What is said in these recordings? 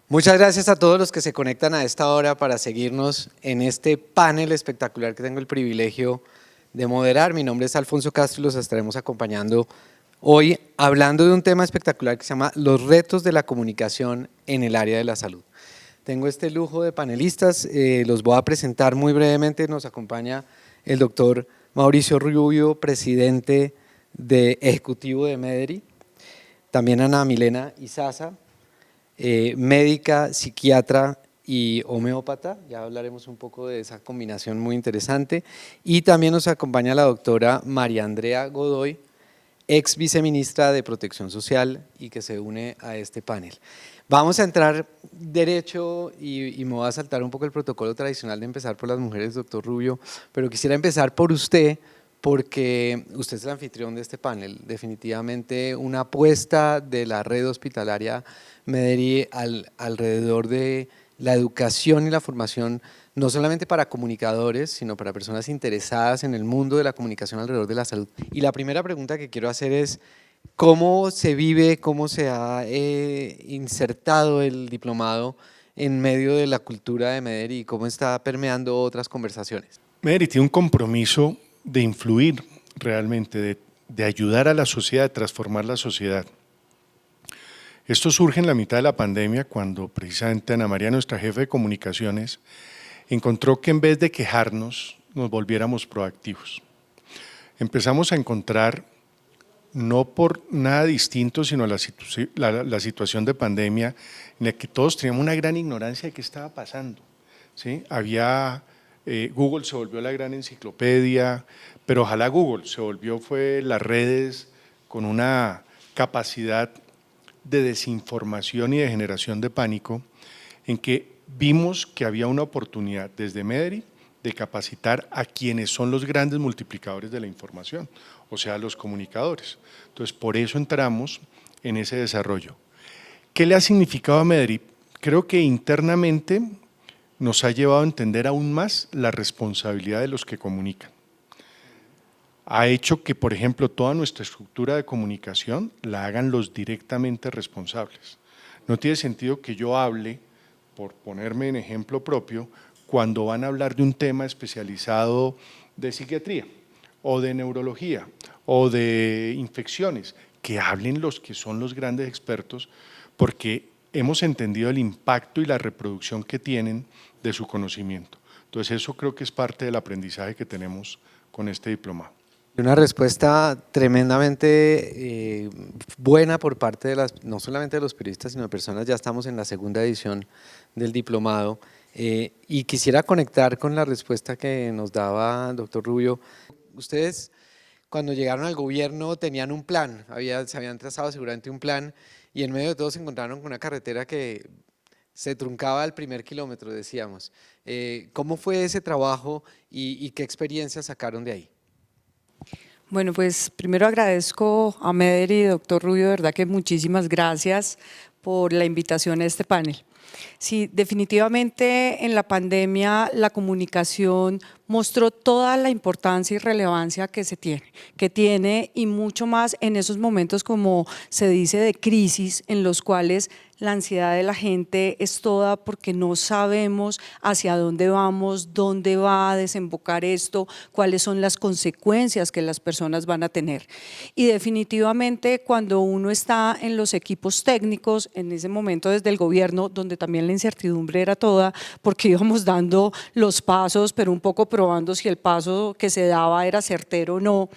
Muchas gracias a todos los que se conectan a esta hora para seguirnos en este panel espectacular que tengo el privilegio de moderar. Mi nombre es Alfonso Castro y los estaremos acompañando hoy hablando de un tema espectacular que se llama los retos de la comunicación en el área de la salud. Tengo este lujo de panelistas, los voy a presentar muy brevemente. Nos acompaña el doctor Mauricio Rubio, presidente ejecutivo de Mederi, también Ana Milena Izaza, médica, psiquiatra y homeópata, ya hablaremos un poco de esa combinación muy interesante, y también nos acompaña la doctora María Andrea Godoy, ex viceministra de Protección Social y que se une a este panel. Vamos a entrar derecho y me voy a saltar un poco el protocolo tradicional de empezar por las mujeres, doctor Rubio, pero quisiera empezar por usted, porque usted es el anfitrión de este panel. Definitivamente una apuesta de la red hospitalaria Mederi alrededor de la educación y la formación, no solamente para comunicadores, sino para personas interesadas en el mundo de la comunicación alrededor de la salud. Y la primera pregunta que quiero hacer es, ¿cómo se vive, cómo se ha insertado el diplomado en medio de la cultura de Mederi y cómo está permeando otras conversaciones? Mederi tiene un compromiso de influir realmente, de ayudar a la sociedad, de transformar la sociedad. Esto surge en la mitad de la pandemia cuando precisamente Ana María, nuestra jefe de comunicaciones, encontró que en vez de quejarnos, nos volviéramos proactivos. Empezamos a encontrar, no por nada distinto, sino la situación de pandemia en la que todos teníamos una gran ignorancia de qué estaba pasando, ¿sí? Google se volvió la gran enciclopedia, pero ojalá Google fue las redes con una capacidad de desinformación y de generación de pánico, en que vimos que había una oportunidad desde Mederi de capacitar a quienes son los grandes multiplicadores de la información, o sea, los comunicadores. Entonces, por eso entramos en ese desarrollo. ¿Qué le ha significado a Mederi? Creo que internamente nos ha llevado a entender aún más la responsabilidad de los que comunican. Ha hecho que, por ejemplo, toda nuestra estructura de comunicación la hagan los directamente responsables. No tiene sentido que yo hable, por ponerme en ejemplo propio, cuando van a hablar de un tema especializado de psiquiatría o de neurología o de infecciones, que hablen los que son los grandes expertos, porque hemos entendido el impacto y la reproducción que tienen de su conocimiento. Entonces eso creo que es parte del aprendizaje que tenemos con este diplomado. Una respuesta tremendamente buena por parte de no solamente de los periodistas, sino de personas. Ya estamos en la segunda edición del diplomado y quisiera conectar con la respuesta que nos daba el doctor Rubio. Ustedes cuando llegaron al gobierno tenían un plan, se habían trazado seguramente un plan y en medio de todo se encontraron con una carretera que se truncaba al primer kilómetro, decíamos. ¿Cómo fue ese trabajo y qué experiencias sacaron de ahí? Bueno, pues primero agradezco a Mederi y doctor Rubio, de verdad que muchísimas gracias por la invitación a este panel. Sí, definitivamente en la pandemia la comunicación mostró toda la importancia y relevancia que tiene y mucho más en esos momentos, como se dice, de crisis, en los cuales la ansiedad de la gente es toda porque no sabemos hacia dónde vamos, dónde va a desembocar esto, cuáles son las consecuencias que las personas van a tener. Y definitivamente cuando uno está en los equipos técnicos, en ese momento desde el gobierno, donde también la incertidumbre era toda, porque íbamos dando los pasos, pero un poco probando si el paso que se daba era certero o no,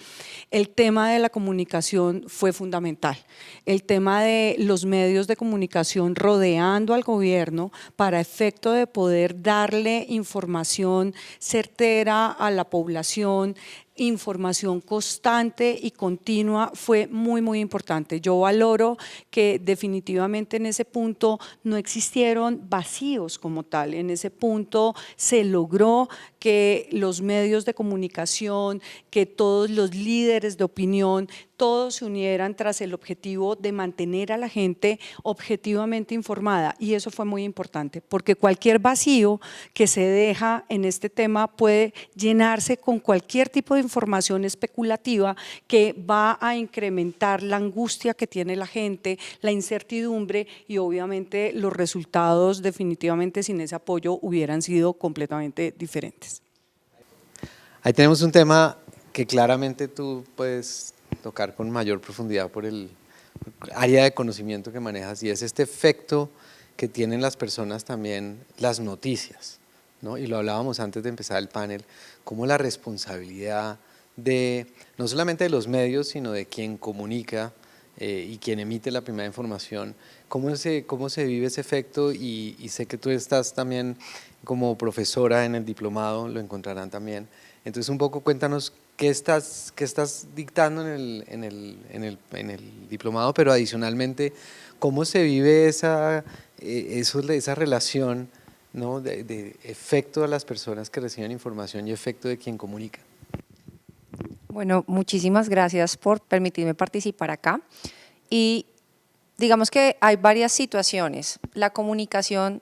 el tema de la comunicación fue fundamental. El tema de los medios de comunicación rodeando al gobierno para efecto de poder darle información certera a la población, información constante y continua fue muy importante. Yo valoro que definitivamente en ese punto no existieron vacíos como tal, en ese punto se logró que los medios de comunicación, que todos los líderes de opinión, todos se unieran tras el objetivo de mantener a la gente objetivamente informada, y eso fue muy importante porque cualquier vacío que se deja en este tema puede llenarse con cualquier tipo de información especulativa que va a incrementar la angustia que tiene la gente, la incertidumbre y obviamente los resultados definitivamente sin ese apoyo hubieran sido completamente diferentes. Ahí tenemos un tema que claramente tú puedes tocar con mayor profundidad por el área de conocimiento que manejas, y es este efecto que tienen las personas también, las noticias, ¿no? Y lo hablábamos antes de empezar el panel, cómo la responsabilidad de, no solamente de los medios, sino de quien comunica y quien emite la primera información, cómo se vive ese efecto, y sé que tú estás también como profesora en el diplomado, lo encontrarán también. Entonces un poco cuéntanos qué estás dictando en el diplomado, pero adicionalmente, cómo se vive esa relación, ¿no? de efecto a las personas que reciben información y efecto de quien comunica. Bueno, muchísimas gracias por permitirme participar acá. Y digamos que hay varias situaciones. La comunicación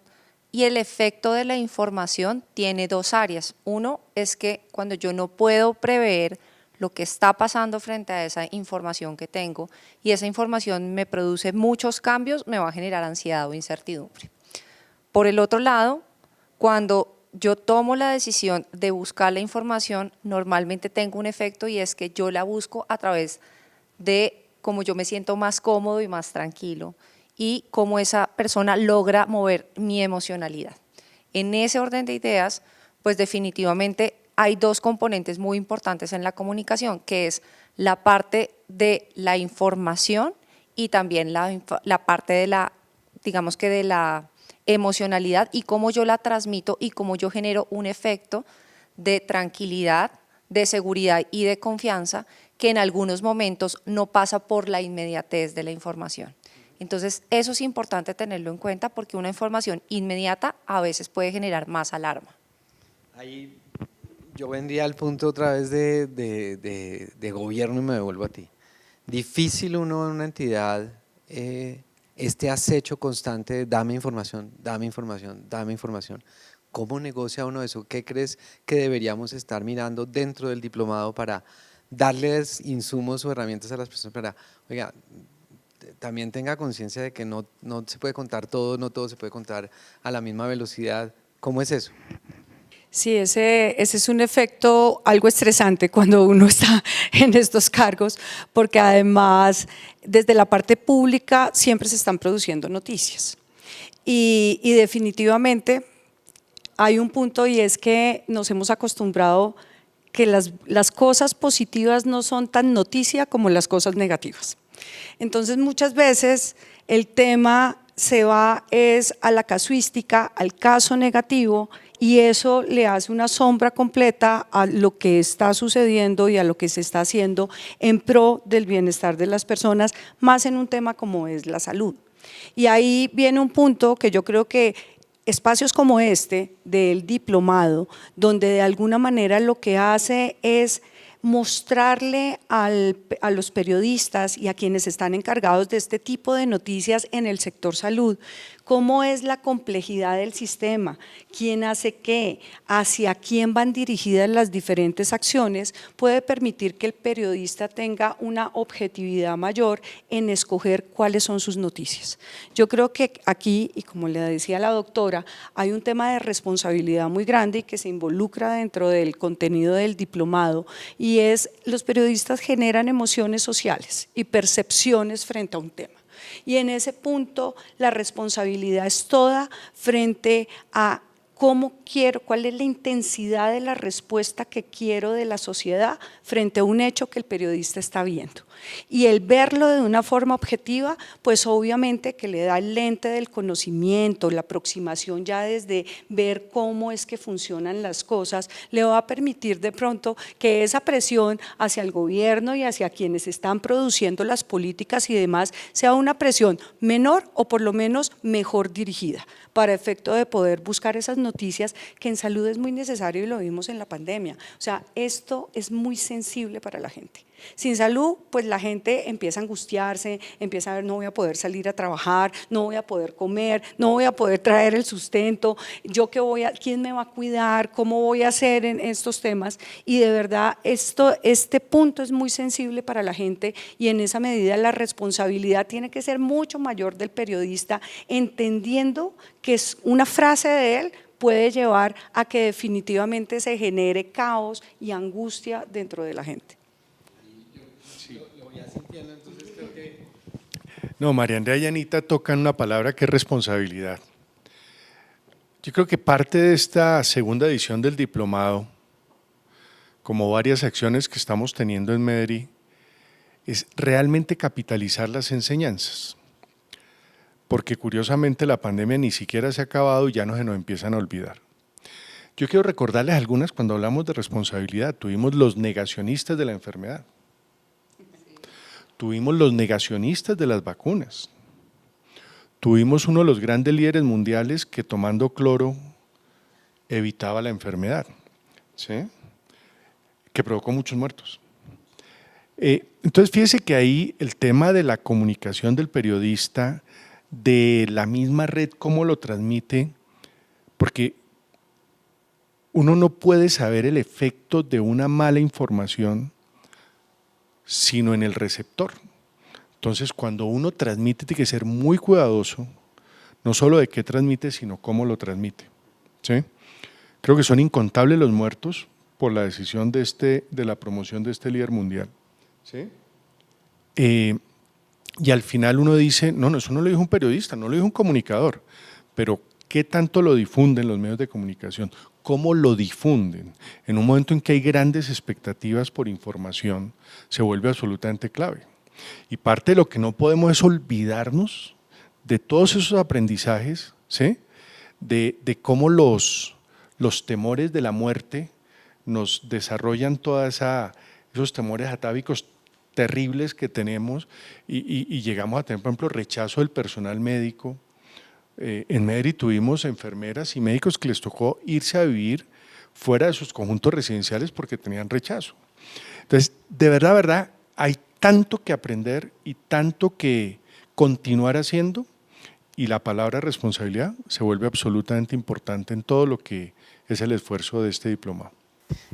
y el efecto de la información tiene dos áreas. Uno es que cuando yo no puedo prever lo que está pasando frente a esa información que tengo y esa información me produce muchos cambios, me va a generar ansiedad o incertidumbre. Por el otro lado, cuando yo tomo la decisión de buscar la información, normalmente tengo un efecto, y es que yo la busco a través de cómo yo me siento más cómodo y más tranquilo y cómo esa persona logra mover mi emocionalidad. En ese orden de ideas, pues definitivamente hay dos componentes muy importantes en la comunicación, que es la parte de la información y también la parte de la, digamos que de la emocionalidad, y cómo yo la transmito y cómo yo genero un efecto de tranquilidad, de seguridad y de confianza que en algunos momentos no pasa por la inmediatez de la información. Entonces eso es importante tenerlo en cuenta, porque una información inmediata a veces puede generar más alarma. Ahí yo vendría al punto otra vez de gobierno y me devuelvo a ti. Difícil uno en una entidad este acecho constante de dame información, dame información, dame información. ¿Cómo negocia uno eso? ¿Qué crees que deberíamos estar mirando dentro del diplomado para darles insumos o herramientas a las personas para, oiga, también tenga conciencia de que no se puede contar todo, no todo se puede contar a la misma velocidad? ¿Cómo es eso? Sí, ese es un efecto algo estresante cuando uno está en estos cargos, porque además desde la parte pública siempre se están produciendo noticias y definitivamente hay un punto, y es que nos hemos acostumbrado que las cosas positivas no son tan noticia como las cosas negativas. Entonces muchas veces el tema se va a la casuística, al caso negativo, y eso le hace una sombra completa a lo que está sucediendo y a lo que se está haciendo en pro del bienestar de las personas, más en un tema como es la salud. Y ahí viene un punto que yo creo que espacios como este del diplomado, donde de alguna manera lo que hace es mostrarle a los periodistas y a quienes están encargados de este tipo de noticias en el sector salud, cómo es la complejidad del sistema, quién hace qué, hacia quién van dirigidas las diferentes acciones, puede permitir que el periodista tenga una objetividad mayor en escoger cuáles son sus noticias. Yo creo que aquí, y como le decía la doctora, hay un tema de responsabilidad muy grande y que se involucra dentro del contenido del diplomado, y es los periodistas generan emociones sociales y percepciones frente a un tema. Y en ese punto la responsabilidad es toda frente a cómo quiero, cuál es la intensidad de la respuesta que quiero de la sociedad frente a un hecho que el periodista está viendo. Y el verlo de una forma objetiva, pues obviamente que le da el lente del conocimiento, la aproximación ya desde ver cómo es que funcionan las cosas, le va a permitir de pronto que esa presión hacia el gobierno y hacia quienes están produciendo las políticas y demás sea una presión menor o por lo menos mejor dirigida, para efecto de poder buscar esas noticias que en salud es muy necesario, y lo vimos en la pandemia. O sea, esto es muy sensible para la gente. Sin salud, pues la gente empieza a angustiarse, empieza a ver, no voy a poder salir a trabajar, no voy a poder comer, no voy a poder traer el sustento, ¿quién me va a cuidar? ¿Cómo voy a hacer en estos temas? Y de verdad, este punto es muy sensible para la gente y en esa medida la responsabilidad tiene que ser mucho mayor del periodista, entendiendo que es una frase de él puede llevar a que definitivamente se genere caos y angustia dentro de la gente. No, María Andrea y Anita tocan una palabra que es responsabilidad. Yo creo que parte de esta segunda edición del diplomado, como varias acciones que estamos teniendo en Mederi, es realmente capitalizar las enseñanzas. Porque curiosamente la pandemia ni siquiera se ha acabado y ya no se nos empiezan a olvidar. Yo quiero recordarles algunas cuando hablamos de responsabilidad. Tuvimos los negacionistas de la enfermedad. Tuvimos los negacionistas de las vacunas. Tuvimos uno de los grandes líderes mundiales que tomando cloro evitaba la enfermedad, ¿sí? Que provocó muchos muertos. Entonces, fíjese que ahí el tema de la comunicación del periodista, de la misma red, cómo lo transmite, porque uno no puede saber el efecto de una mala información sino en el receptor. Entonces, cuando uno transmite, tiene que ser muy cuidadoso, no solo de qué transmite, sino cómo lo transmite, ¿sí? Creo que son incontables los muertos por la decisión de la promoción de este líder mundial, ¿sí? Y al final uno dice, no, eso no lo dijo un periodista, no lo dijo un comunicador, pero ¿qué tanto lo difunden los medios de comunicación? ¿Cómo lo difunden? En un momento en que hay grandes expectativas por información, se vuelve absolutamente clave. Y parte de lo que no podemos es olvidarnos de todos esos aprendizajes, ¿sí? De cómo los temores de la muerte nos desarrollan esos temores atávicos terribles que tenemos y llegamos a tener, por ejemplo, rechazo del personal médico. En Mederi tuvimos enfermeras y médicos que les tocó irse a vivir fuera de sus conjuntos residenciales porque tenían rechazo. Entonces, de verdad, hay tanto que aprender y tanto que continuar haciendo y la palabra responsabilidad se vuelve absolutamente importante en todo lo que es el esfuerzo de este diplomado.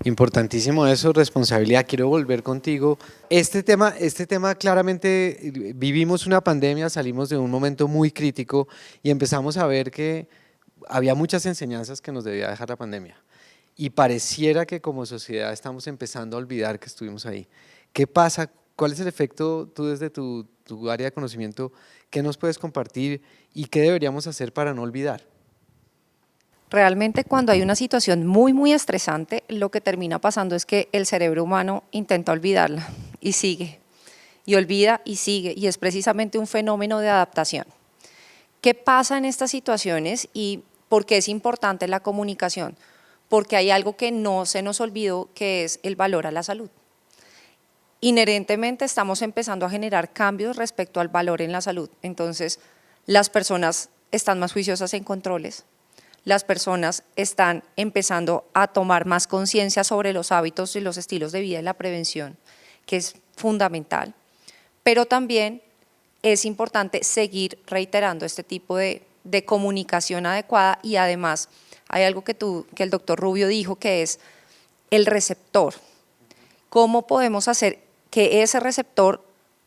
Importantísimo eso, responsabilidad. Quiero volver contigo. Este tema claramente, vivimos una pandemia, salimos de un momento muy crítico y empezamos a ver que había muchas enseñanzas que nos debía dejar la pandemia. Y pareciera que como sociedad estamos empezando a olvidar que estuvimos ahí. ¿Qué pasa? ¿Cuál es el efecto, tú desde tu área de conocimiento, qué nos puedes compartir y qué deberíamos hacer para no olvidar? Realmente cuando hay una situación muy, muy estresante, lo que termina pasando es que el cerebro humano intenta olvidarla y sigue, y olvida y sigue, y es precisamente un fenómeno de adaptación. ¿Qué pasa en estas situaciones y por qué es importante la comunicación? Porque hay algo que no se nos olvidó, que es el valor a la salud. Inherentemente estamos empezando a generar cambios respecto al valor en la salud. Entonces, las personas están más juiciosas en controles, las personas están empezando a tomar más conciencia sobre los hábitos y los estilos de vida y la prevención, que es fundamental, pero también es importante seguir reiterando este tipo de comunicación adecuada y además hay algo que el doctor Rubio dijo que es el receptor. ¿Cómo podemos hacer que ese receptor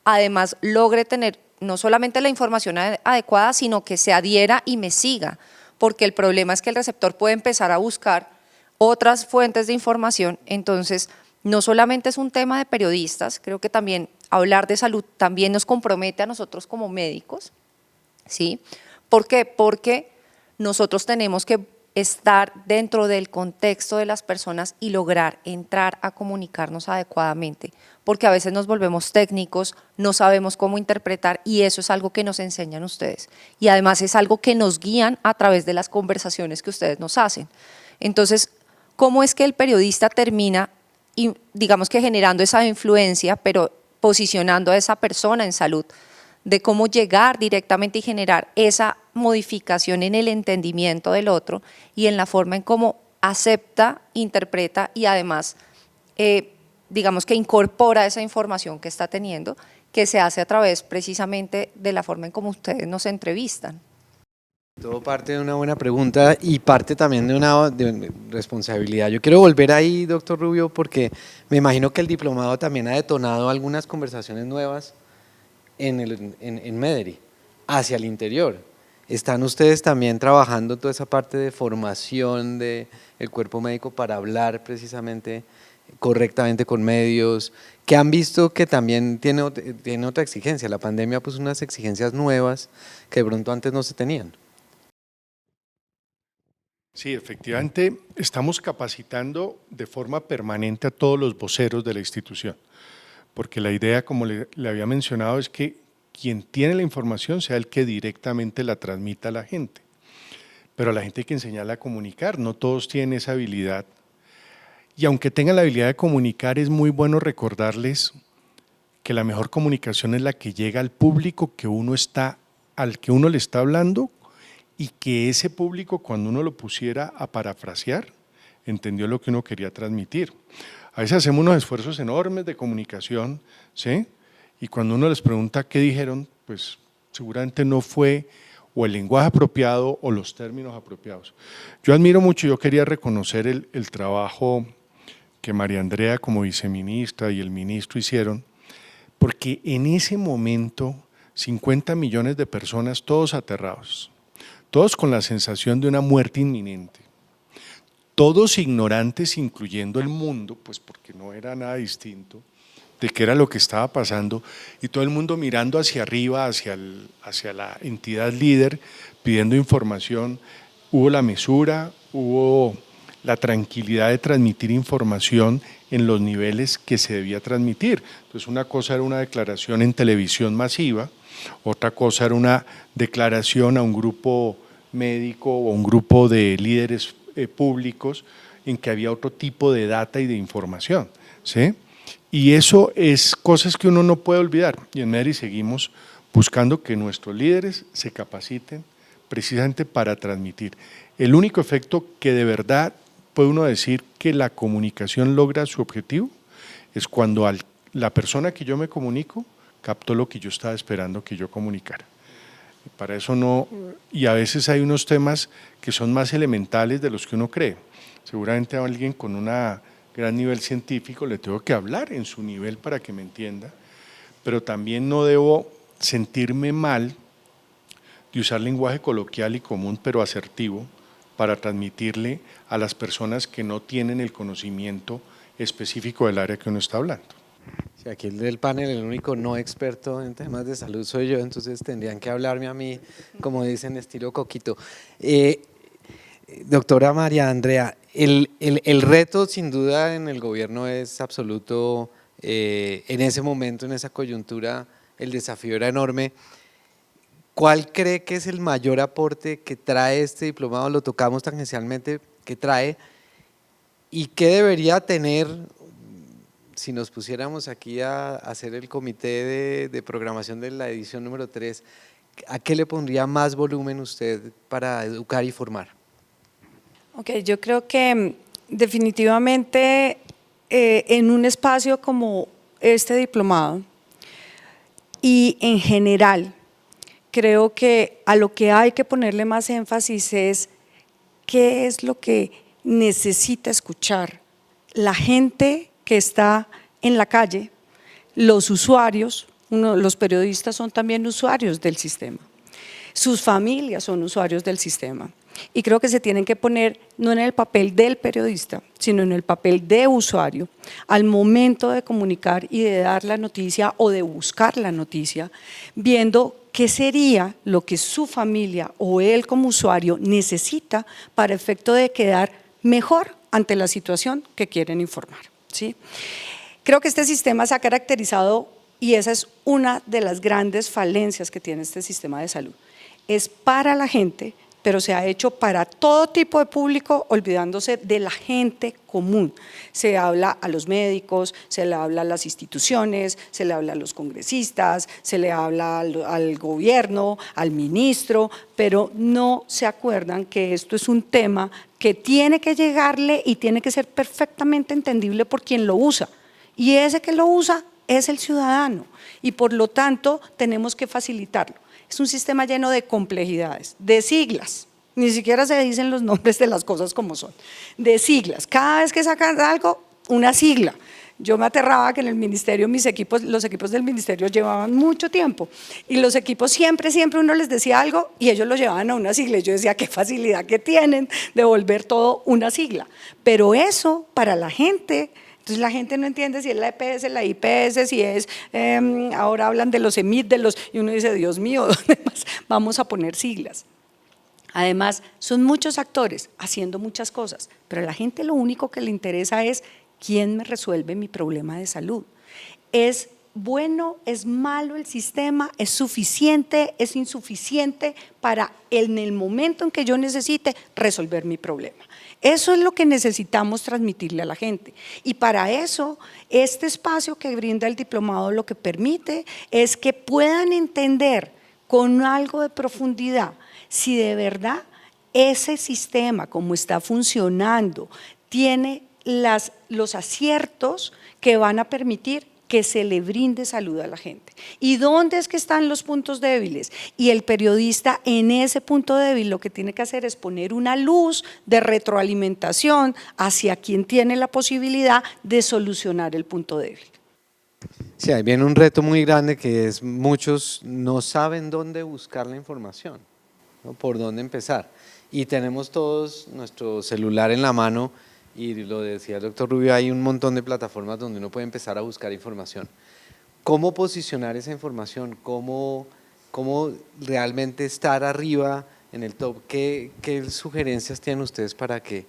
además logre tener no solamente la información adecuada, sino que se adhiera y me siga? Porque el problema es que el receptor puede empezar a buscar otras fuentes de información, entonces no solamente es un tema de periodistas, creo que también hablar de salud también nos compromete a nosotros como médicos, ¿sí? ¿Por qué? Porque nosotros tenemos que estar dentro del contexto de las personas y lograr entrar a comunicarnos adecuadamente, porque a veces nos volvemos técnicos, no sabemos cómo interpretar y eso es algo que nos enseñan ustedes y además es algo que nos guían a través de las conversaciones que ustedes nos hacen. Entonces, ¿cómo es que el periodista termina, digamos que generando esa influencia, pero posicionando a esa persona en salud? De cómo llegar directamente y generar esa modificación en el entendimiento del otro y en la forma en cómo acepta, interpreta y además digamos que incorpora esa información que está teniendo, que se hace a través precisamente de la forma en cómo ustedes nos entrevistan. Todo parte de una buena pregunta y parte también de una responsabilidad. Yo quiero volver ahí, doctor Rubio, porque me imagino que el diplomado también ha detonado algunas conversaciones nuevas en Mederi, hacia el interior. ¿Están ustedes también trabajando toda esa parte de formación del cuerpo médico para hablar correctamente con medios, que han visto que también tiene otra exigencia? La pandemia puso unas exigencias nuevas que de pronto antes no se tenían. Sí, efectivamente, estamos capacitando de forma permanente a todos los voceros de la institución, porque la idea, como le había mencionado, es que quien tiene la información sea el que directamente la transmita a la gente. Pero a la gente hay que enseñarla a comunicar, no todos tienen esa habilidad. Y aunque tengan la habilidad de comunicar, es muy bueno recordarles que la mejor comunicación es la que llega al público al que uno le está hablando, y que ese público, cuando uno lo pusiera a parafrasear, entendió lo que uno quería transmitir. A veces hacemos unos esfuerzos enormes de comunicación, ¿sí? Y cuando uno les pregunta qué dijeron, pues seguramente no fue o el lenguaje apropiado o los términos apropiados. Yo admiro mucho, yo quería reconocer el trabajo que María Andrea como viceministra y el ministro hicieron, porque en ese momento 50 millones de personas, todos aterrados, todos con la sensación de una muerte inminente, todos ignorantes, incluyendo el mundo, pues porque no era nada distinto de qué era lo que estaba pasando, y todo el mundo mirando hacia arriba, hacia la entidad líder, pidiendo información. Hubo la mesura, hubo la tranquilidad de transmitir información en los niveles que se debía transmitir. Entonces, una cosa era una declaración en televisión masiva, otra cosa era una declaración a un grupo médico o a un grupo de líderes públicos en que había otro tipo de data y de información, ¿sí? Y eso es cosas que uno no puede olvidar. Y en Mederi seguimos buscando que nuestros líderes se capaciten precisamente para transmitir. El único efecto que de verdad puede uno decir que la comunicación logra su objetivo es cuando la persona que yo me comunico captó lo que yo estaba esperando que yo comunicara. Para eso no, y a veces hay unos temas que son más elementales de los que uno cree. Seguramente a alguien con un gran nivel científico le tengo que hablar en su nivel para que me entienda, pero también no debo sentirme mal de usar lenguaje coloquial y común, pero asertivo, para transmitirle a las personas que no tienen el conocimiento específico del área que uno está hablando. Si aquí del panel el único no experto en temas de salud soy yo, entonces tendrían que hablarme a mí, como dicen, estilo Coquito. Doctora María Andrea, el reto sin duda en el gobierno es absoluto. En ese momento, en esa coyuntura, el desafío era enorme. ¿Cuál cree que es el mayor aporte que trae este diplomado? Lo tocamos tangencialmente, ¿qué trae? ¿Y qué debería tener, si nos pusiéramos aquí a hacer el comité de programación de la edición número 3, ¿a qué le pondría más volumen usted para educar y formar? Ok, yo creo que definitivamente en un espacio como este diplomado y en general, creo que a lo que hay que ponerle más énfasis es qué es lo que necesita escuchar la gente que está en la calle, los usuarios, los periodistas son también usuarios del sistema, sus familias son usuarios del sistema. Y creo que se tienen que poner no en el papel del periodista, sino en el papel de usuario, al momento de comunicar y de dar la noticia o de buscar la noticia, viendo qué sería lo que su familia o él como usuario necesita para efecto de quedar mejor ante la situación que quieren informar, ¿sí? Creo que este sistema se ha caracterizado, y esa es una de las grandes falencias que tiene este sistema de salud, es para la gente, pero se ha hecho para todo tipo de público, olvidándose de la gente común. Se habla a los médicos, se le habla a las instituciones, se le habla a los congresistas, se le habla al gobierno, al ministro, pero no se acuerdan que esto es un tema que tiene que llegarle y tiene que ser perfectamente entendible por quien lo usa. y ese que lo usa es el ciudadano y por lo tanto tenemos que facilitarlo. Es un sistema lleno de complejidades, de siglas, ni siquiera se dicen los nombres de las cosas como son, de siglas. Cada vez que sacan algo, una sigla. Yo me aterraba que en el ministerio los equipos del ministerio llevaban mucho tiempo y los equipos siempre uno les decía algo y ellos lo llevaban a una sigla. Y yo decía, qué facilidad que tienen de volver todo una sigla. Pero eso para la gente, entonces la gente no entiende si es la EPS, la IPS, si es, ahora hablan de los EMIT, y uno dice, Dios mío, ¿dónde más vamos a poner siglas? Además, son muchos actores haciendo muchas cosas, pero a la gente lo único que le interesa es ¿quién me resuelve mi problema de salud? ¿Es bueno, es malo el sistema? ¿Es suficiente, es insuficiente para en el momento en que yo necesite resolver mi problema? Eso es lo que necesitamos transmitirle a la gente. Y para eso, este espacio que brinda el diplomado lo que permite es que puedan entender con algo de profundidad si de verdad ese sistema, como está funcionando, tiene los aciertos que van a permitir que se le brinde salud a la gente. ¿Y dónde es que están los puntos débiles? Y el periodista en ese punto débil lo que tiene que hacer es poner una luz de retroalimentación hacia quien tiene la posibilidad de solucionar el punto débil. Sí, ahí viene un reto muy grande que es muchos no saben dónde buscar la información, ¿no? Por dónde empezar. Y tenemos todos nuestro celular en la mano y lo decía el doctor Rubio, hay un montón de plataformas donde uno puede empezar a buscar información. ¿Cómo posicionar esa información? ¿Cómo realmente estar arriba en el top? ¿Qué sugerencias tienen ustedes para que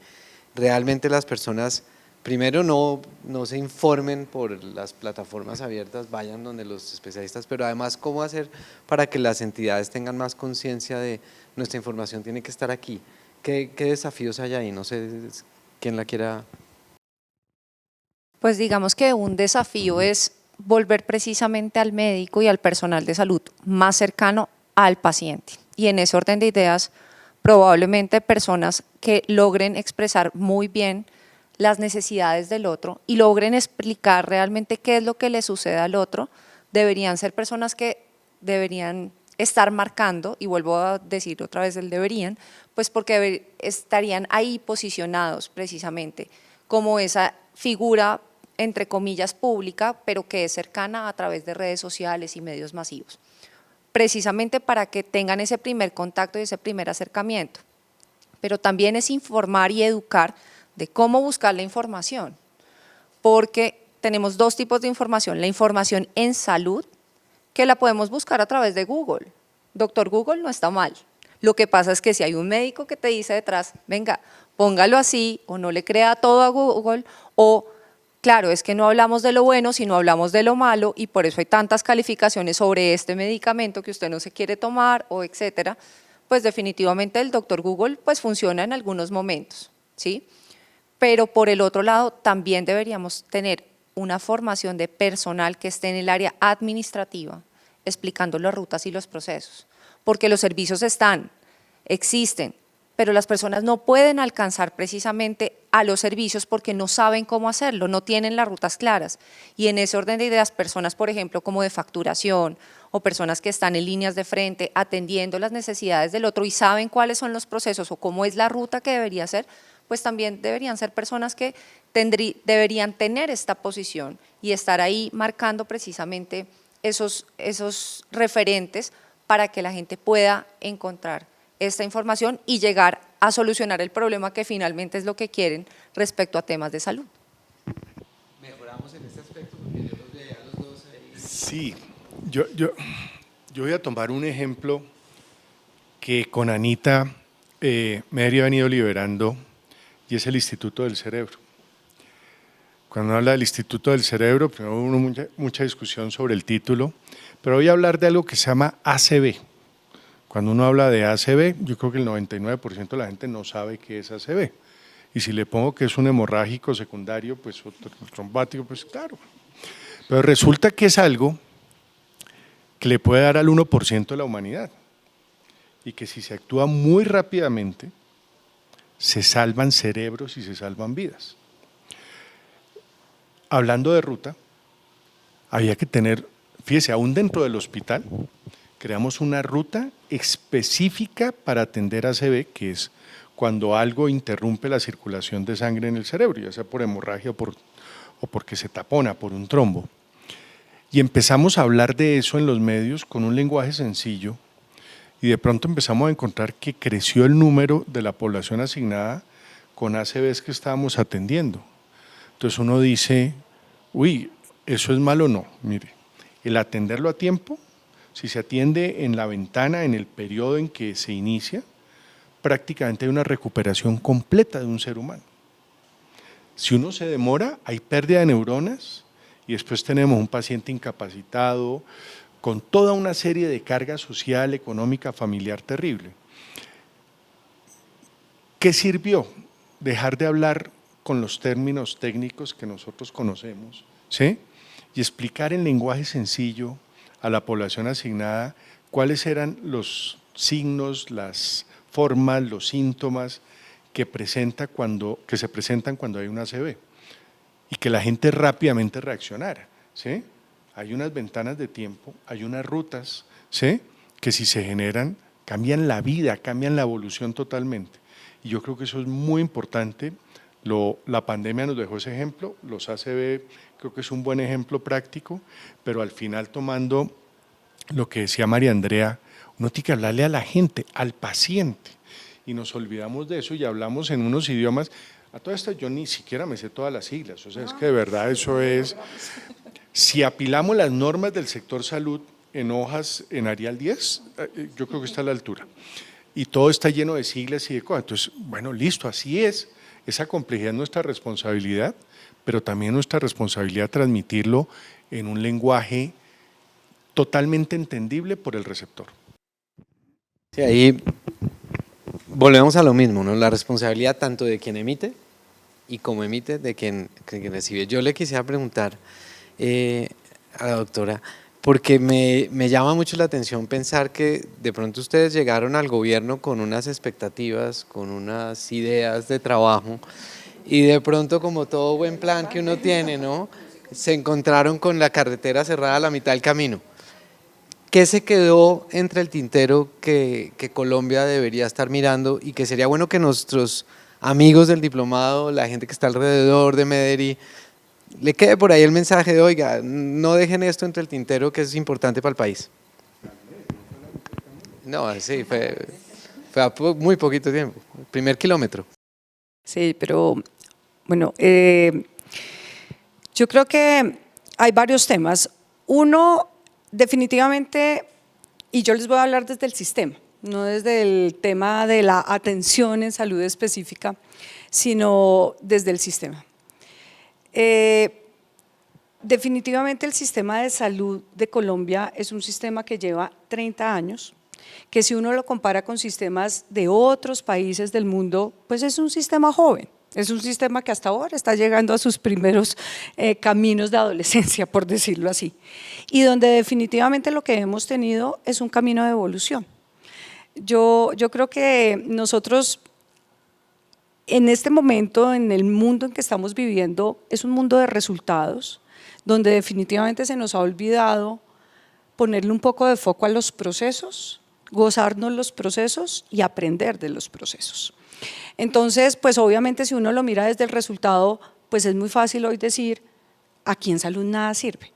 realmente las personas, primero no se informen por las plataformas abiertas, vayan donde los especialistas, pero además cómo hacer para que las entidades tengan más conciencia de nuestra información tiene que estar aquí? ¿Qué desafíos hay ahí? No sé quién la quiera. Pues digamos que un desafío es volver precisamente al médico y al personal de salud más cercano al paciente. Y en ese orden de ideas, probablemente personas que logren expresar muy bien las necesidades del otro y logren explicar realmente qué es lo que le sucede al otro, deberían ser personas que deberían estar marcando, y vuelvo a decir otra vez el deberían, pues porque estarían ahí posicionados precisamente como esa figura, entre comillas, pública, pero que es cercana a través de redes sociales y medios masivos, precisamente para que tengan ese primer contacto y ese primer acercamiento. Pero también es informar y educar de cómo buscar la información, porque tenemos dos tipos de información, la información en salud, que la podemos buscar a través de Google. Doctor Google no está mal. Lo que pasa es que si hay un médico que te dice detrás, venga, póngalo así, o no le crea todo a Google, o claro, es que no hablamos de lo bueno, sino hablamos de lo malo, y por eso hay tantas calificaciones sobre este medicamento que usted no se quiere tomar, o etcétera, pues definitivamente el doctor Google pues funciona en algunos momentos, ¿sí? Pero por el otro lado también deberíamos tener una formación de personal que esté en el área administrativa, explicando las rutas y los procesos, porque los servicios existen, pero las personas no pueden alcanzar precisamente a los servicios porque no saben cómo hacerlo, no tienen las rutas claras. Y en ese orden de ideas, personas, por ejemplo, como de facturación o personas que están en líneas de frente atendiendo las necesidades del otro y saben cuáles son los procesos o cómo es la ruta que debería ser, pues también deberían ser personas que deberían tener esta posición y estar ahí marcando precisamente esos referentes para que la gente pueda encontrar esta información y llegar a solucionar el problema que finalmente es lo que quieren respecto a temas de salud. Mejoramos en este aspecto porque yo los veía a los dos ahí. Sí, yo voy a tomar un ejemplo que con Anita me había venido liberando, y es el Instituto del Cerebro. Cuando habla del Instituto del Cerebro, primero hubo mucha discusión sobre el título, pero voy a hablar de algo que se llama ACV. Cuando uno habla de ACV, yo creo que el 99% de la gente no sabe qué es ACV. Y si le pongo que es un hemorrágico secundario, pues otro trombático, pues claro. Pero resulta que es algo que le puede dar al 1% de la humanidad. Y que si se actúa muy rápidamente, se salvan cerebros y se salvan vidas. hablando de ruta, había que tener, fíjese, aún dentro del hospital, creamos una ruta específica para atender ACV, que es cuando algo interrumpe la circulación de sangre en el cerebro, ya sea por hemorragia o porque se tapona por un trombo. Y empezamos a hablar de eso en los medios con un lenguaje sencillo y de pronto empezamos a encontrar que creció el número de la población asignada con ACVs que estábamos atendiendo. Entonces uno dice, uy, ¿eso es malo o no? Mire, el atenderlo a tiempo, si se atiende en la ventana, en el periodo en que se inicia, prácticamente hay una recuperación completa de un ser humano. Si uno se demora, hay pérdida de neuronas y después tenemos un paciente incapacitado con toda una serie de carga social, económica, familiar terrible. ¿Qué sirvió? Dejar de hablar con los términos técnicos que nosotros conocemos, ¿sí? Y explicar en lenguaje sencillo a la población asignada cuáles eran los signos, las formas, los síntomas que se presentan cuando hay un ACV y que la gente rápidamente reaccionara, ¿sí? Hay unas ventanas de tiempo, hay unas rutas, ¿sí? Que si se generan cambian la vida, cambian la evolución totalmente. Y yo creo que eso es muy importante. La pandemia nos dejó ese ejemplo, los ACV creo que es un buen ejemplo práctico, pero al final tomando lo que decía María Andrea, uno tiene que hablarle a la gente, al paciente, y nos olvidamos de eso y hablamos en unos idiomas. A todas estas yo ni siquiera me sé todas las siglas, o sea, es que de verdad eso es… Si apilamos las normas del sector salud en hojas en Arial 10, yo creo que está a la altura. Y todo está lleno de siglas y de cosas. Entonces, bueno, listo, así es. Esa complejidad es nuestra responsabilidad, pero también nuestra responsabilidad transmitirlo en un lenguaje totalmente entendible por el receptor. Sí, ahí volvemos a lo mismo, ¿no? La responsabilidad tanto de quien emite y como emite de quien recibe. Yo le quisiera preguntar a la doctora, porque me llama mucho la atención pensar que de pronto ustedes llegaron al gobierno con unas expectativas, con unas ideas de trabajo y de pronto, como todo buen plan que uno tiene, ¿no? Se encontraron con la carretera cerrada a la mitad del camino. ¿Qué se quedó entre el tintero que Colombia debería estar mirando y que sería bueno que nuestros amigos del diplomado, la gente que está alrededor de Mederi, le quede por ahí el mensaje de, oiga, no dejen esto entre el tintero que es importante para el país? No, sí, fue a muy poquito tiempo, el primer kilómetro. Sí, pero bueno, yo creo que hay varios temas. Uno, definitivamente, y yo les voy a hablar desde el sistema, no desde el tema de la atención en salud específica, sino desde el sistema. Definitivamente el sistema de salud de Colombia es un sistema que lleva 30 años, que si uno lo compara con sistemas de otros países del mundo, pues es un sistema joven. Es un sistema que hasta ahora está llegando a sus primeros caminos de adolescencia, por decirlo así, y donde definitivamente lo que hemos tenido es un camino de evolución. Yo creo que nosotros en este momento, en el mundo en que estamos viviendo, es un mundo de resultados, donde definitivamente se nos ha olvidado ponerle un poco de foco a los procesos, gozarnos los procesos y aprender de los procesos. Entonces, pues obviamente si uno lo mira desde el resultado, pues es muy fácil hoy decir, aquí en salud nada sirve.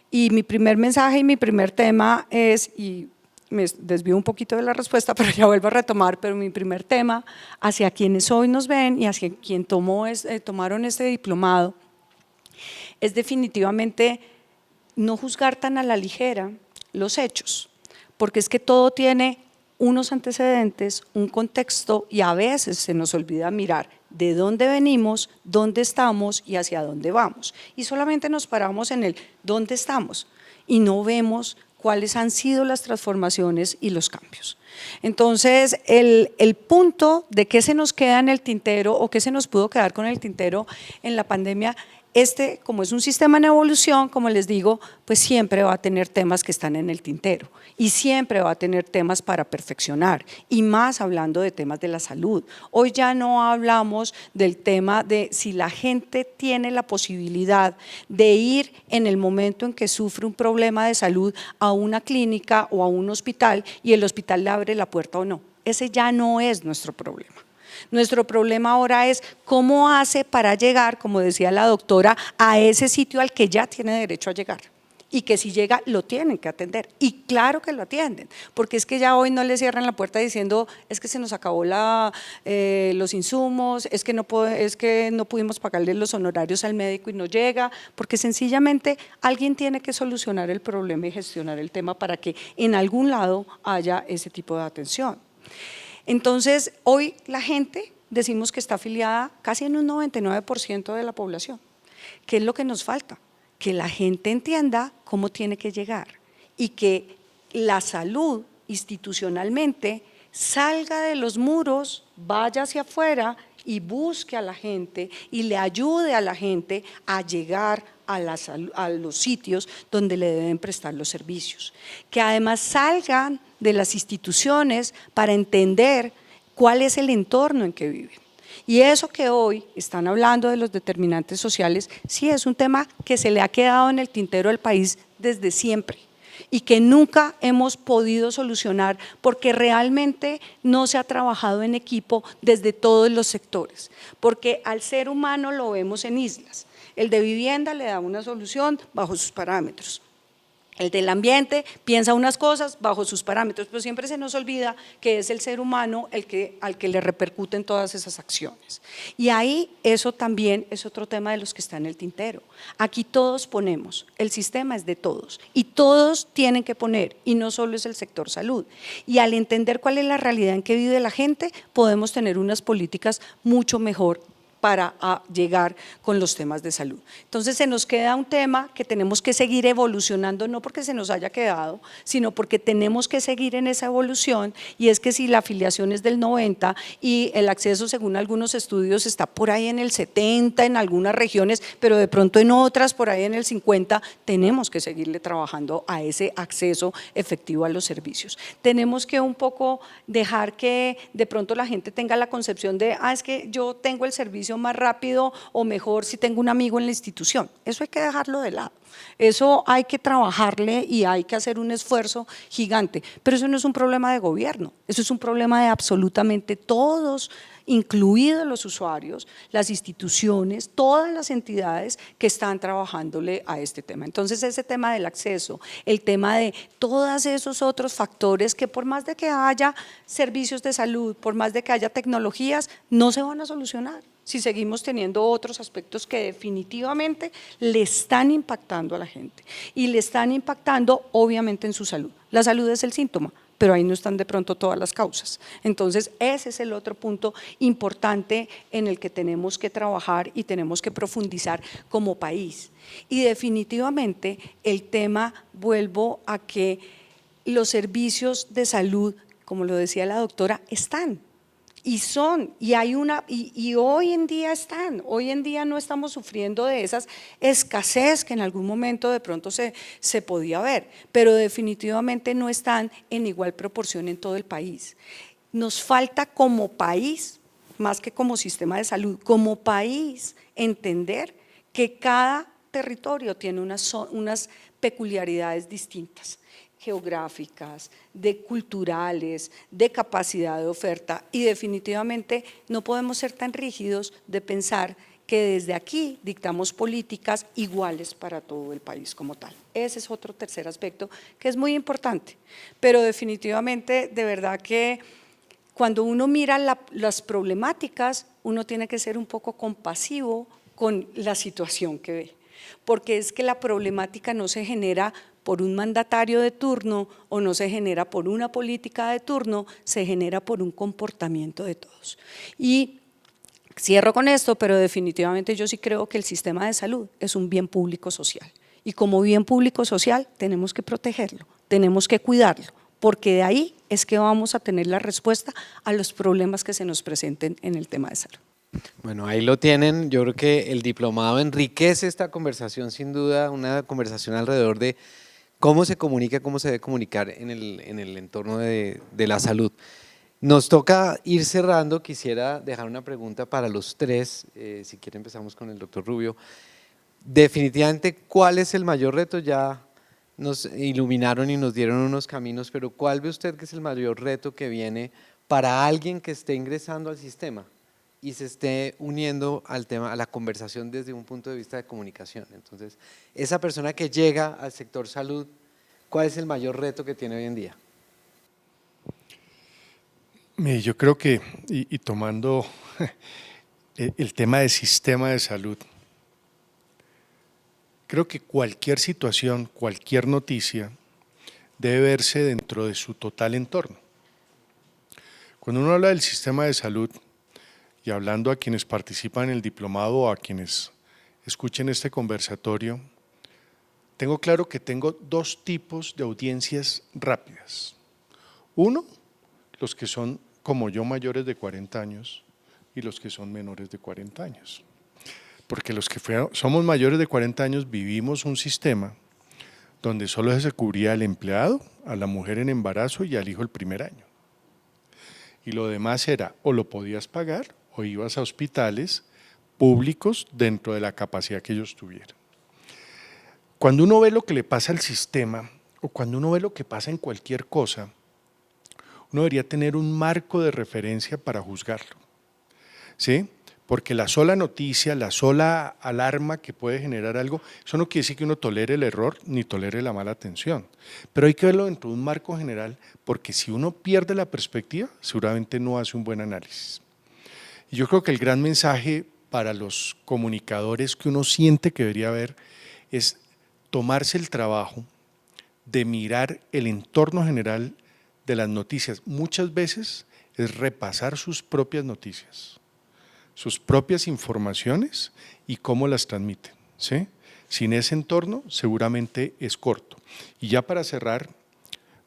Y mi primer mensaje y mi primer tema es, y me desvío un poquito de la respuesta, pero ya vuelvo a retomar, pero mi primer tema hacia quienes hoy nos ven y hacia quien tomaron este diplomado, es definitivamente no juzgar tan a la ligera los hechos, porque es que todo tiene unos antecedentes, un contexto y a veces se nos olvida mirar de dónde venimos, dónde estamos y hacia dónde vamos. Y solamente nos paramos en el dónde estamos y no vemos cuáles han sido las transformaciones y los cambios. Entonces, el punto de qué se nos queda en el tintero o qué se nos pudo quedar con el tintero en la pandemia como es un sistema en evolución, como les digo, pues siempre va a tener temas que están en el tintero y siempre va a tener temas para perfeccionar, y más hablando de temas de la salud. Hoy ya no hablamos del tema de si la gente tiene la posibilidad de ir en el momento en que sufre un problema de salud a una clínica o a un hospital y el hospital le abre la puerta o no. Ese ya no es nuestro problema. Nuestro problema ahora es cómo hace para llegar, como decía la doctora, a ese sitio al que ya tiene derecho a llegar. Y que si llega lo tienen que atender, y claro que lo atienden, porque es que ya hoy no le cierran la puerta diciendo es que se nos acabó los insumos, es que no pudimos pagarle los honorarios al médico y no llega, porque sencillamente alguien tiene que solucionar el problema y gestionar el tema para que en algún lado haya ese tipo de atención. Entonces, hoy la gente decimos que está afiliada casi en un 99% de la población. ¿Qué es lo que nos falta? Que la gente entienda cómo tiene que llegar y que la salud institucionalmente salga de los muros, vaya hacia afuera y busque a la gente y le ayude a la gente a llegar a los sitios donde le deben prestar los servicios. Que además salgan de las instituciones para entender cuál es el entorno en que viven. Y eso que hoy están hablando de los determinantes sociales, sí es un tema que se le ha quedado en el tintero del país desde siempre y que nunca hemos podido solucionar porque realmente no se ha trabajado en equipo desde todos los sectores, porque al ser humano lo vemos en islas. El de vivienda le da una solución bajo sus parámetros. El del ambiente piensa unas cosas bajo sus parámetros, pero siempre se nos olvida que es el ser humano al que le repercuten todas esas acciones. Y ahí eso también es otro tema de los que está en el tintero. Aquí todos ponemos, el sistema es de todos y todos tienen que poner, y no solo es el sector salud. Y al entender cuál es la realidad en que vive la gente, podemos tener unas políticas mucho mejor para llegar con los temas de salud. Entonces se nos queda un tema que tenemos que seguir evolucionando, no porque se nos haya quedado, sino porque tenemos que seguir en esa evolución, y es que si la afiliación es del 90 y el acceso según algunos estudios está por ahí en el 70 en algunas regiones, pero de pronto en otras por ahí en el 50, tenemos que seguirle trabajando a ese acceso efectivo a los servicios. Tenemos que un poco dejar que de pronto la gente tenga la concepción de, es que yo tengo el servicio más rápido o mejor si tengo un amigo en la institución. Eso hay que dejarlo de lado. Eso hay que trabajarle y hay que hacer un esfuerzo gigante, pero eso no es un problema de gobierno, eso es un problema de absolutamente todos, incluidos los usuarios, las instituciones, todas las entidades que están trabajándole a este tema. Entonces ese tema del acceso, el tema de todos esos otros factores que por más de que haya servicios de salud, por más de que haya tecnologías, no se van a solucionar si seguimos teniendo otros aspectos que definitivamente le están impactando a la gente y le están impactando obviamente en su salud. La salud es el síntoma, pero ahí no están de pronto todas las causas. Entonces ese es el otro punto importante en el que tenemos que trabajar y tenemos que profundizar como país. Y definitivamente el tema, vuelvo a que los servicios de salud, como lo decía la doctora, están. Y son, y hay y hoy en día están, hoy en día no estamos sufriendo de esas escasez que en algún momento de pronto se podía ver, pero definitivamente no están en igual proporción en todo el país. Nos falta como país, más que como sistema de salud, como país entender que cada territorio tiene unas peculiaridades distintas, geográficas, de culturales, de capacidad de oferta, y definitivamente no podemos ser tan rígidos de pensar que desde aquí dictamos políticas iguales para todo el país como tal. Ese es otro tercer aspecto que es muy importante, pero definitivamente de verdad que cuando uno mira las problemáticas, uno tiene que ser un poco compasivo con la situación que ve, porque es que la problemática no se genera por un mandatario de turno o no se genera por una política de turno, se genera por un comportamiento de todos. Y cierro con esto, pero definitivamente yo sí creo que el sistema de salud es un bien público social, y como bien público social tenemos que protegerlo, tenemos que cuidarlo, porque de ahí es que vamos a tener la respuesta a los problemas que se nos presenten en el tema de salud. Bueno, ahí lo tienen. Yo creo que el diplomado enriquece esta conversación, sin duda, una conversación alrededor de cómo se comunica, cómo se debe comunicar en el entorno de la salud. Nos toca ir cerrando. Quisiera dejar una pregunta para los tres. Si quiere empezamos con el doctor Rubio. Definitivamente, ¿cuál es el mayor reto? Ya nos iluminaron y nos dieron unos caminos, pero ¿cuál ve usted que es el mayor reto que viene para alguien que esté ingresando al sistema y se esté uniendo al tema, a la conversación desde un punto de vista de comunicación? Entonces, esa persona que llega al sector salud, ¿cuál es el mayor reto que tiene hoy en día? Yo creo que, y tomando el tema del sistema de salud, creo que cualquier situación, cualquier noticia debe verse dentro de su total entorno. Cuando uno habla del sistema de salud, y hablando a quienes participan en el diplomado o a quienes escuchen este conversatorio, tengo claro que tengo dos tipos de audiencias rápidas. Uno, los que son como yo mayores de 40 años y los que son menores de 40 años. Porque los que somos mayores de 40 años vivimos un sistema donde solo se cubría al empleado, a la mujer en embarazo y al hijo el primer año. Y lo demás era o lo podías pagar o ibas a hospitales públicos dentro de la capacidad que ellos tuvieran. Cuando uno ve lo que le pasa al sistema o cuando uno ve lo que pasa en cualquier cosa, uno debería tener un marco de referencia para juzgarlo, ¿sí? Porque la sola noticia, la sola alarma que puede generar algo, eso no quiere decir que uno tolere el error ni tolere la mala atención, pero hay que verlo dentro de un marco general, porque si uno pierde la perspectiva, seguramente no hace un buen análisis. Y yo creo que el gran mensaje para los comunicadores que uno siente que debería haber es tomarse el trabajo de mirar el entorno general de las noticias. Muchas veces es repasar sus propias noticias, sus propias informaciones y cómo las transmiten, ¿sí? Sin ese entorno seguramente es corto. Y ya para cerrar,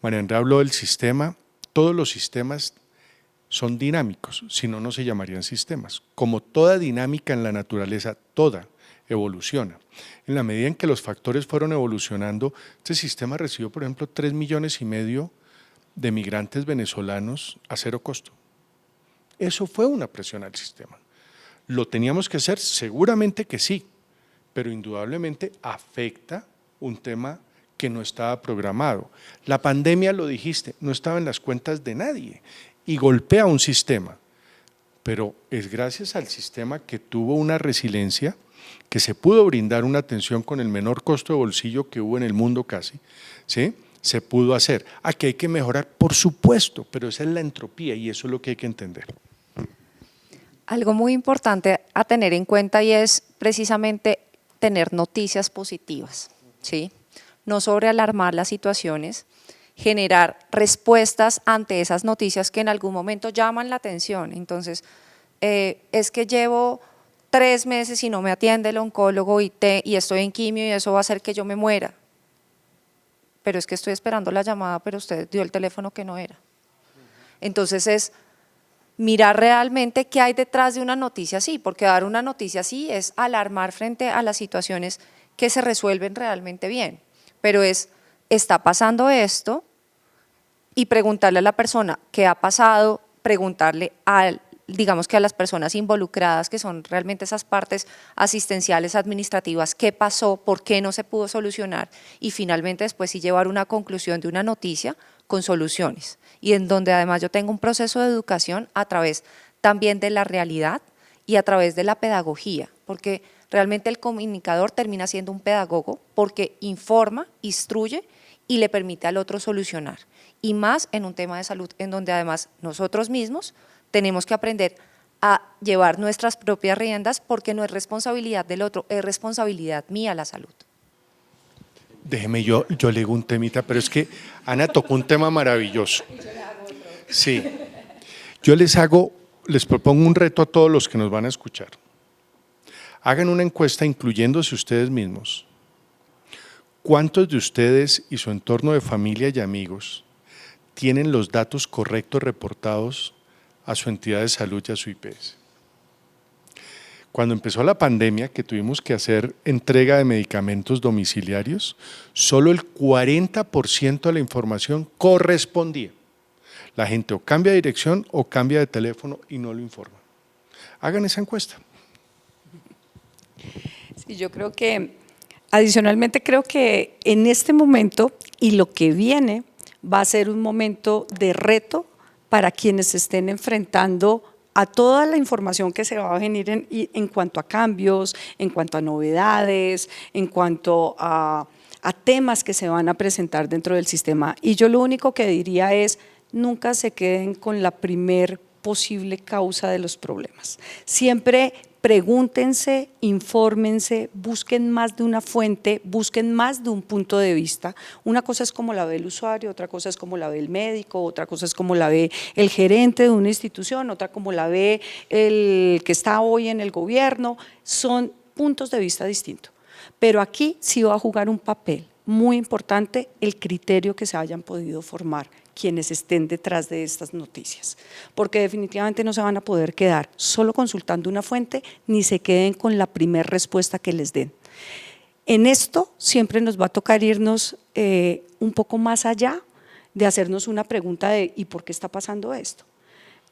María Andrea habló del sistema. Todos los sistemas son dinámicos, si no, no se llamarían sistemas. Como toda dinámica en la naturaleza, toda evoluciona. En la medida en que los factores fueron evolucionando, este sistema recibió, por ejemplo, 3,5 millones de migrantes venezolanos a cero costo. Eso fue una presión al sistema. ¿Lo teníamos que hacer? Seguramente que sí, pero indudablemente afecta un tema que no estaba programado. La pandemia, lo dijiste, no estaba en las cuentas de nadie y golpea un sistema, pero es gracias al sistema que tuvo una resiliencia, que se pudo brindar una atención con el menor costo de bolsillo que hubo en el mundo casi, ¿sí? Se pudo hacer. Aquí hay que mejorar, por supuesto, pero esa es la entropía y eso es lo que hay que entender. Algo muy importante a tener en cuenta y es precisamente tener noticias positivas, ¿sí? No sobrealarmar las situaciones, generar respuestas ante esas noticias que en algún momento llaman la atención. Entonces, es que llevo 3 meses y no me atiende el oncólogo y estoy en quimio y eso va a hacer que yo me muera. Pero es que estoy esperando la llamada, pero usted dio el teléfono que no era. Entonces es mirar realmente qué hay detrás de una noticia así, porque dar una noticia así es alarmar frente a las situaciones que se resuelven realmente bien, pero está pasando esto y preguntarle a la persona qué ha pasado, preguntarle digamos que a las personas involucradas, que son realmente esas partes asistenciales, administrativas, qué pasó, por qué no se pudo solucionar y finalmente después sí llevar una conclusión de una noticia con soluciones y en donde además yo tengo un proceso de educación a través también de la realidad y a través de la pedagogía, porque realmente el comunicador termina siendo un pedagogo porque informa, instruye y le permite al otro solucionar y más en un tema de salud en donde además nosotros mismos tenemos que aprender a llevar nuestras propias riendas porque no es responsabilidad del otro, es responsabilidad mía la salud. Déjeme, yo le digo un temita, pero es que Ana tocó un tema maravilloso. Sí, yo les propongo un reto a todos los que nos van a escuchar. Hagan una encuesta incluyéndose ustedes mismos. ¿Cuántos de ustedes y su entorno de familia y amigos tienen los datos correctos reportados a su entidad de salud y a su IPS? Cuando empezó la pandemia, que tuvimos que hacer entrega de medicamentos domiciliarios, solo el 40% de la información correspondía. La gente o cambia de dirección o cambia de teléfono y no lo informa. Hagan esa encuesta. Sí, yo creo que, adicionalmente creo que en este momento y lo que viene va a ser un momento de reto para quienes se estén enfrentando a toda la información que se va a venir en cuanto a cambios, en cuanto a novedades, en cuanto a temas que se van a presentar dentro del sistema. Y yo lo único que diría es, nunca se queden con la primer posible causa de los problemas. Siempre pregúntense, infórmense, busquen más de una fuente, busquen más de un punto de vista. Una cosa es como la ve el usuario, otra cosa es como la ve el médico, otra cosa es como la ve el gerente de una institución, otra como la ve el que está hoy en el gobierno. Son puntos de vista distintos. Pero aquí sí va a jugar un papel muy importante el criterio que se hayan podido formar quienes estén detrás de estas noticias, porque definitivamente no se van a poder quedar solo consultando una fuente ni se queden con la primera respuesta que les den. En esto siempre nos va a tocar irnos un poco más allá de hacernos una pregunta de ¿y por qué está pasando esto?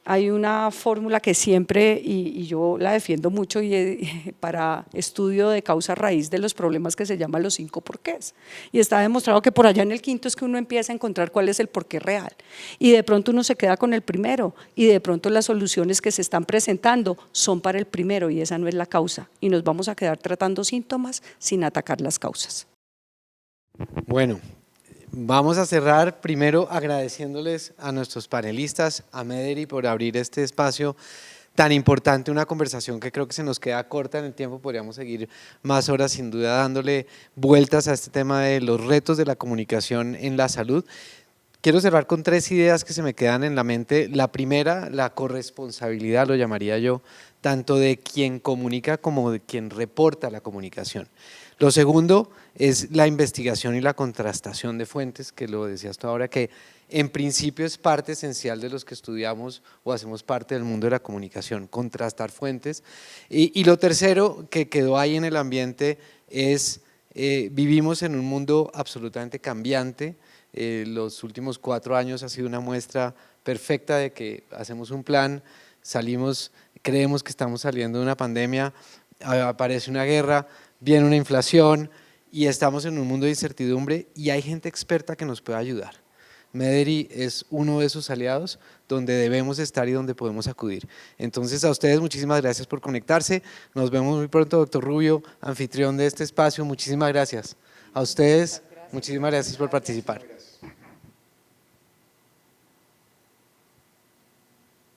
Hay una fórmula que siempre, y yo la defiendo mucho para estudio de causa raíz de los problemas, que se llama los 5 porqués. Y está demostrado que por allá en el quinto es que uno empieza a encontrar cuál es el porqué real. Y de pronto uno se queda con el primero y de pronto las soluciones que se están presentando son para el primero y esa no es la causa. Y nos vamos a quedar tratando síntomas sin atacar las causas. Bueno, vamos a cerrar primero agradeciéndoles a nuestros panelistas, a Mederi por abrir este espacio tan importante, una conversación que creo que se nos queda corta en el tiempo, podríamos seguir más horas sin duda dándole vueltas a este tema de los retos de la comunicación en la salud. Quiero cerrar con 3 ideas que se me quedan en la mente. La primera, la corresponsabilidad, lo llamaría yo, tanto de quien comunica como de quien reporta la comunicación. Lo segundo es la investigación y la contrastación de fuentes, que lo decías tú ahora, que en principio es parte esencial de los que estudiamos o hacemos parte del mundo de la comunicación, contrastar fuentes. Y lo tercero que quedó ahí en el ambiente es, vivimos en un mundo absolutamente cambiante. Los últimos 4 años ha sido una muestra perfecta de que hacemos un plan, salimos, creemos que estamos saliendo de una pandemia, aparece una guerra, viene una inflación y estamos en un mundo de incertidumbre y hay gente experta que nos puede ayudar. Mederi es uno de esos aliados donde debemos estar y donde podemos acudir. Entonces a ustedes muchísimas gracias por conectarse, nos vemos muy pronto, doctor Rubio, anfitrión de este espacio, muchísimas gracias. A ustedes, muchísimas gracias por participar.